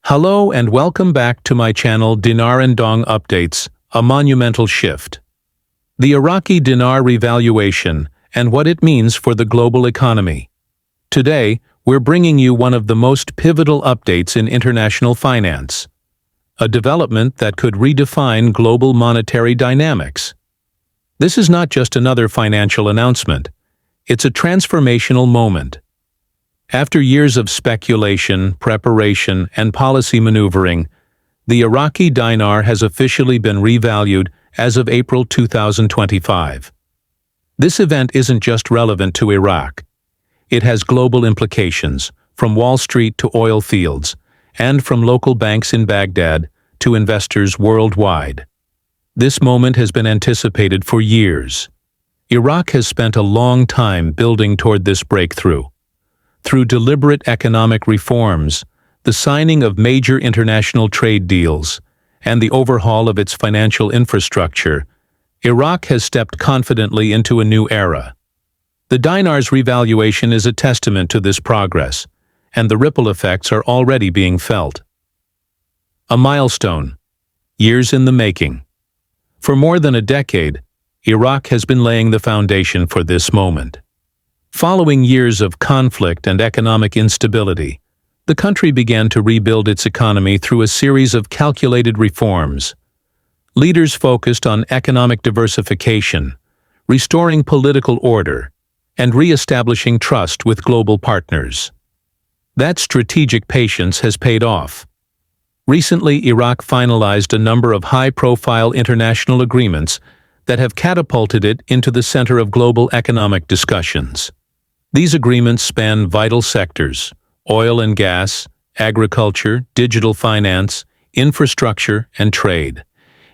Hello and welcome back to my channel Dinar and Dong Updates, a monumental shift. The Iraqi dinar revaluation and what it means for the global economy. Today, we're bringing you one of the most pivotal updates in international finance. A development that could redefine global monetary dynamics. This is not just another financial announcement. It's a transformational moment. After years of speculation, preparation, and policy maneuvering, the Iraqi dinar has officially been revalued as of April 2025. This event isn't just relevant to Iraq. It has global implications, from Wall Street to oil fields, and from local banks in Baghdad to investors worldwide. This moment has been anticipated for years. Iraq has spent a long time building toward this breakthrough. Through deliberate economic reforms, the signing of major international trade deals, and the overhaul of its financial infrastructure, Iraq has stepped confidently into a new era. The dinar's revaluation is a testament to this progress, and the ripple effects are already being felt. A milestone, years in the making. For more than a decade, Iraq has been laying the foundation for this moment. Following years of conflict and economic instability, the country began to rebuild its economy through a series of calculated reforms. Leaders focused on economic diversification, restoring political order, and re-establishing trust with global partners. That strategic patience has paid off. Recently, Iraq finalized a number of high-profile international agreements that have catapulted it into the center of global economic discussions. These agreements span vital sectors: oil and gas, agriculture, digital finance, infrastructure, and trade,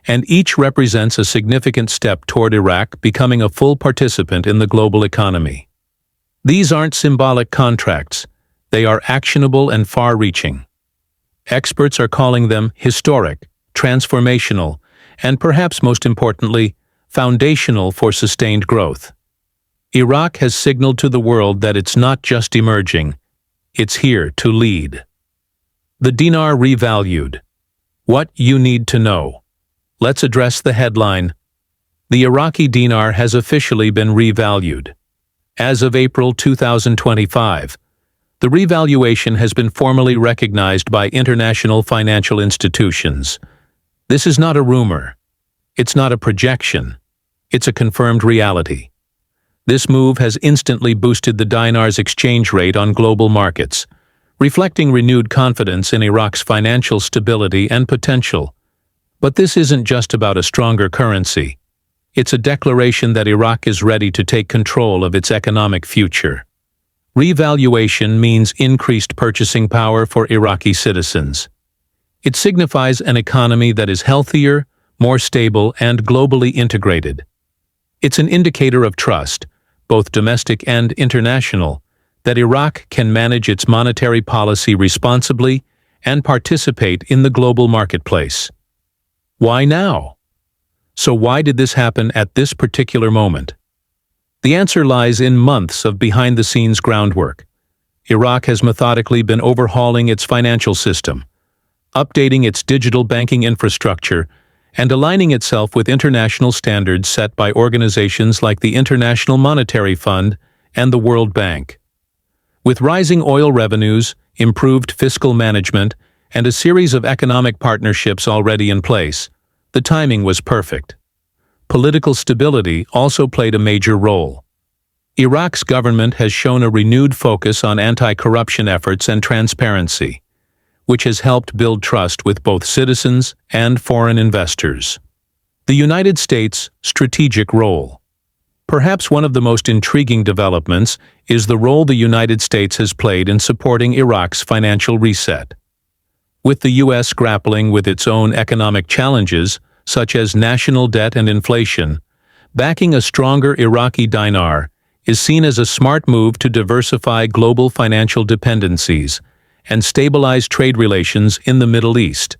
and each represents a significant step toward Iraq becoming a full participant in the global economy. These aren't symbolic contracts, they are actionable and far-reaching. Experts are calling them historic, transformational, and perhaps most importantly, foundational for sustained growth. Iraq has signaled to the world that it's not just emerging, it's here to lead. The dinar revalued. What you need to know. Let's address the headline. The Iraqi dinar has officially been revalued. As of April 2025, the revaluation has been formally recognized by international financial institutions. This is not a rumor. It's not a projection. It's a confirmed reality. This move has instantly boosted the dinar's exchange rate on global markets, reflecting renewed confidence in Iraq's financial stability and potential. But this isn't just about a stronger currency. It's a declaration that Iraq is ready to take control of its economic future. Revaluation means increased purchasing power for Iraqi citizens. It signifies an economy that is healthier, more stable, and globally integrated. It's an indicator of trust, both domestic and international, that Iraq can manage its monetary policy responsibly and participate in the global marketplace. Why now? So why did this happen at this particular moment? The answer lies in months of behind-the-scenes groundwork. Iraq has methodically been overhauling its financial system, updating its digital banking infrastructure, and aligning itself with international standards set by organizations like the International Monetary Fund and the World Bank. With rising oil revenues, improved fiscal management, and a series of economic partnerships already in place, the timing was perfect. Political stability also played a major role. Iraq's government has shown a renewed focus on anti-corruption efforts and transparency, which has helped build trust with both citizens and foreign investors. The United States' strategic role. Perhaps one of the most intriguing developments is the role the United States has played in supporting Iraq's financial reset. With the U.S. grappling with its own economic challenges, such as national debt and inflation, backing a stronger Iraqi dinar is seen as a smart move to diversify global financial dependencies and stabilize trade relations in the Middle East.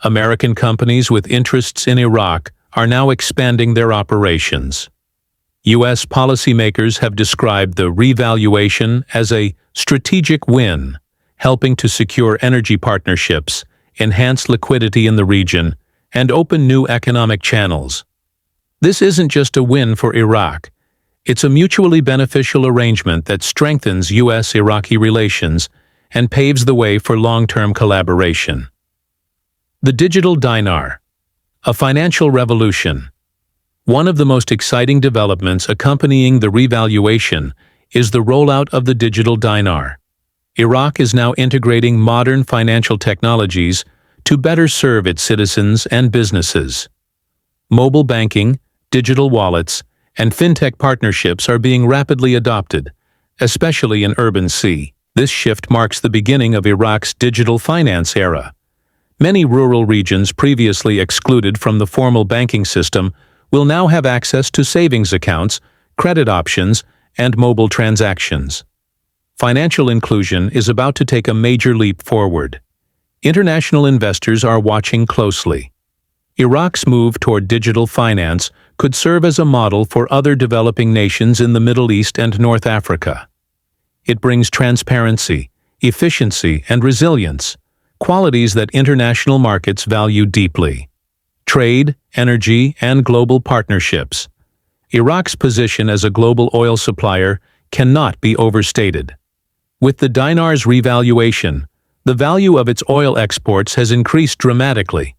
American companies with interests in Iraq are now expanding their operations. U.S. policymakers have described the revaluation as a strategic win helping to secure energy partnerships, enhance liquidity in the region, and open new economic channels. This isn't just a win for Iraq. It's a mutually beneficial arrangement that strengthens U.S.-Iraqi relations and paves the way for long-term collaboration. The digital dinar, a financial revolution. One of the most exciting developments accompanying the revaluation is the rollout of the digital dinar. Iraq is now integrating modern financial technologies to better serve its citizens and businesses. Mobile banking, digital wallets, and fintech partnerships are being rapidly adopted, especially in urban C. This shift marks the beginning of Iraq's digital finance era. Many rural regions previously excluded from the formal banking system will now have access to savings accounts, credit options, and mobile transactions. Financial inclusion is about to take a major leap forward. International investors are watching closely. Iraq's move toward digital finance could serve as a model for other developing nations in the Middle East and North Africa. It brings transparency, efficiency, and resilience, qualities that international markets value deeply. Trade, energy, and global partnerships. Iraq's position as a global oil supplier cannot be overstated. With the dinar's revaluation, the value of its oil exports has increased dramatically.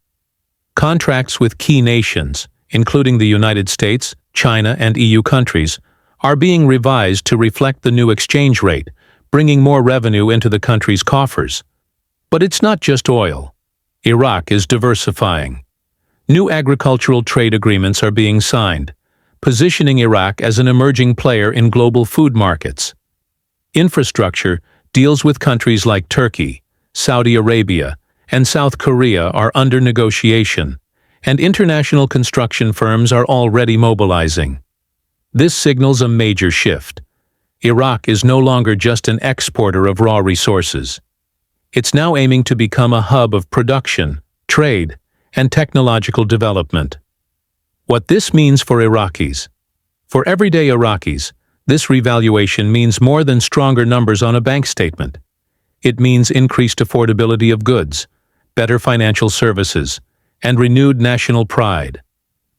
Contracts with key nations, including the United States, China, and EU countries, are being revised to reflect the new exchange rate, bringing more revenue into the country's coffers. But it's not just oil. Iraq is diversifying. New agricultural trade agreements are being signed, positioning Iraq as an emerging player in global food markets. Infrastructure deals with countries like Turkey, Saudi Arabia, and South Korea are under negotiation, and international construction firms are already mobilizing. This signals a major shift. Iraq is no longer just an exporter of raw resources. It's now aiming to become a hub of production, trade, and technological development. What this means for Iraqis. For everyday Iraqis, this revaluation means more than stronger numbers on a bank statement. It means increased affordability of goods, better financial services, and renewed national pride.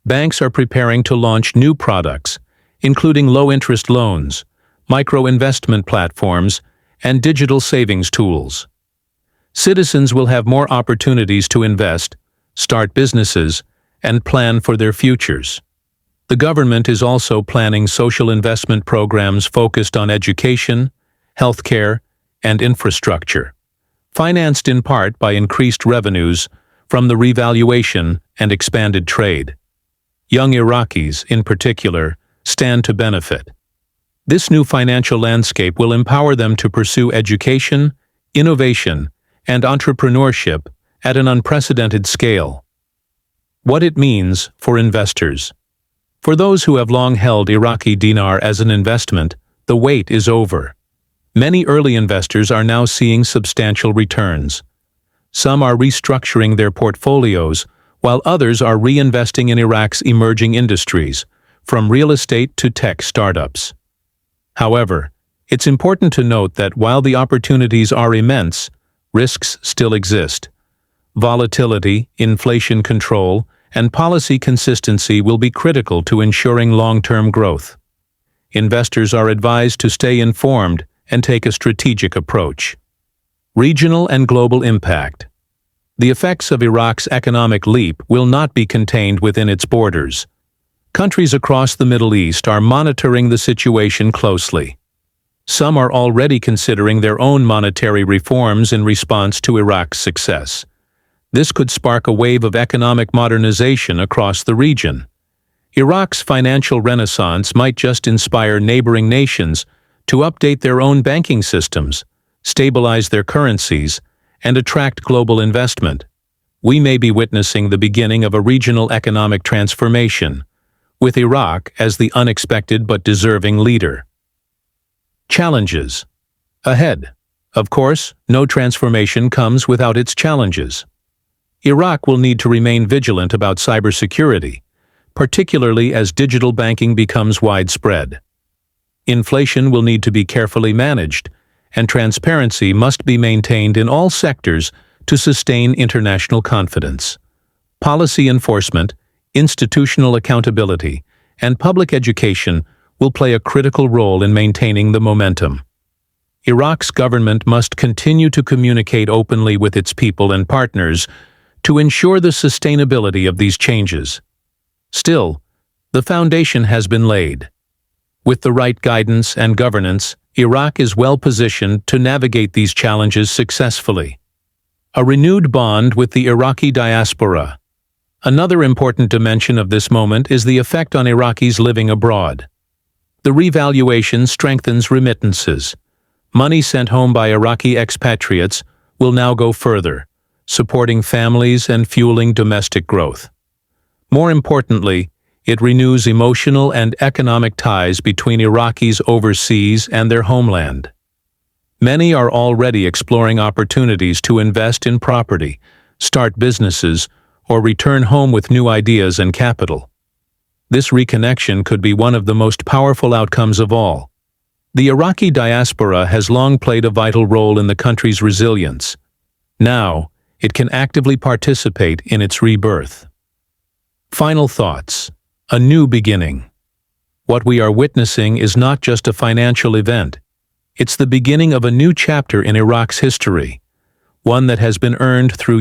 Banks are preparing to launch new products, including low-interest loans, micro-investment platforms, and digital savings tools. Citizens will have more opportunities to invest, start businesses, and plan for their futures. The government is also planning social investment programs focused on education, healthcare, and infrastructure, financed in part by increased revenues from the revaluation and expanded trade. Young Iraqis, in particular, stand to benefit. This new financial landscape will empower them to pursue education, innovation, and entrepreneurship at an unprecedented scale. What it means for investors. For those who have long held Iraqi dinar as an investment, the wait is over. Many early investors are now seeing substantial returns. Some are restructuring their portfolios, while others are reinvesting in Iraq's emerging industries, from real estate to tech startups. However, it's important to note that while the opportunities are immense, risks still exist. Volatility, inflation control, and policy consistency will be critical to ensuring long-term growth. Investors are advised to stay informed and take a strategic approach. Regional and global impact. The effects of Iraq's economic leap will not be contained within its borders. Countries across the Middle East are monitoring the situation closely. Some are already considering their own monetary reforms in response to Iraq's success. This could spark a wave of economic modernization across the region. Iraq's financial renaissance might just inspire neighboring nations to update their own banking systems, stabilize their currencies, and attract global investment. We may be witnessing the beginning of a regional economic transformation, with Iraq as the unexpected but deserving leader. Challenges. Ahead. Of course, no transformation comes without its challenges. Iraq will need to remain vigilant about cybersecurity, particularly as digital banking becomes widespread. Inflation will need to be carefully managed, and transparency must be maintained in all sectors to sustain international confidence. Policy enforcement, institutional accountability, and public education will play a critical role in maintaining the momentum. Iraq's government must continue to communicate openly with its people and partners to ensure the sustainability of these changes. Still, the foundation has been laid. With the right guidance and governance, Iraq is well positioned to navigate these challenges successfully. A renewed bond with the Iraqi diaspora. Another important dimension of this moment is the effect on Iraqis living abroad. The revaluation strengthens remittances. Money sent home by Iraqi expatriates will now go further, supporting families and fueling domestic growth. More importantly, it renews emotional and economic ties between Iraqis overseas and their homeland. Many are already exploring opportunities to invest in property, start businesses, or return home with new ideas and capital. This reconnection could be one of the most powerful outcomes of all. The Iraqi diaspora has long played a vital role in the country's resilience. Now, it can actively participate in its rebirth. Final thoughts. A new beginning. What we are witnessing is not just a financial event. It's the beginning of a new chapter in Iraq's history, one that has been earned through